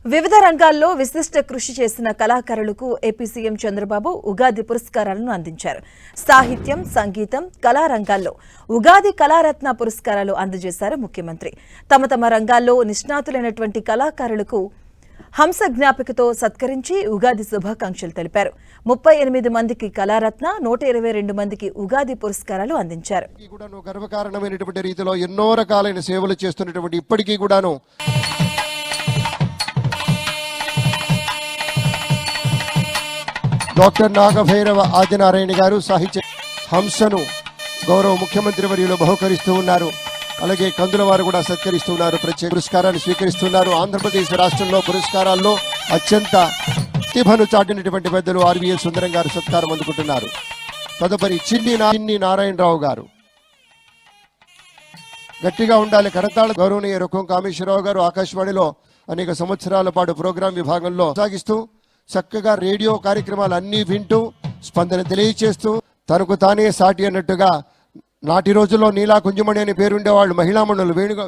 వివిధ రంగాల్లో విశిష్ట కృషి చేసిన కళాకారులకు ఏపీ సీఎం చంద్రబాబు ఉగాది పురస్కారాలను అందించారు. సాహిత్యం, సంగీతం, కళా రంగాల్లో ఉగాది కళారత్న పురస్కారాలు అందజేశారు ముఖ్యమంత్రి. తమ తమ రంగాల్లో నిష్ణాతులైనటువంటి కళాకారులకు హంస జ్ఞాపికతో సత్కరించి ఉగాది శుభాకాంక్షలు తెలిపారు. 38 మందికి కళారత్న, 122 మందికి ఉగాది పురస్కారాలు అందించారు. గర్వకారణమైనటువంటి రీతిలో ఎన్నో రకాలైన సేవలు చేస్తున్నటువంటి ఇప్పటికీ కూడాను డాక్టర్ నాగభైరవ ఆదినారాయణ గారు సాహిత్య హంసను గౌరవ ముఖ్యమంత్రి వర్యులు బహుకరిస్తూ ఉన్నారు. అలాగే కందుల వారు కూడా సత్కరిస్తున్నారు, ప్రత్యేక పురస్కారాన్ని స్వీకరిస్తున్నారు. ఆంధ్రప్రదేశ్ రాష్ట్రంలో పురస్కారాల్లో అత్యంత ప్రతిభను చాటినటువంటి పెద్దలు ఆర్వీఎల్ సుందరం గారు సత్కారం అందుకుంటున్నారు. తదుపరి చిన్ని నారాయణరావు గారు. గట్టిగా ఉండాలి కరతాళ. గౌరవనీయ రొక్కం కామేశ్వరరావు గారు ఆకాశవాణిలో అనేక సంవత్సరాల పాటు ప్రోగ్రాం విభాగంలో సాగిస్తూ చక్కగా రేడియో కార్యక్రమాలు అన్నీ వింటూ స్పందన తెలియచేస్తూ తనకు తానే సాటి అన్నట్టుగా నాటి రోజుల్లో నీలా కుంజమణి అని పేరుండేవాళ్ళు మహిళామణులు వేణుగా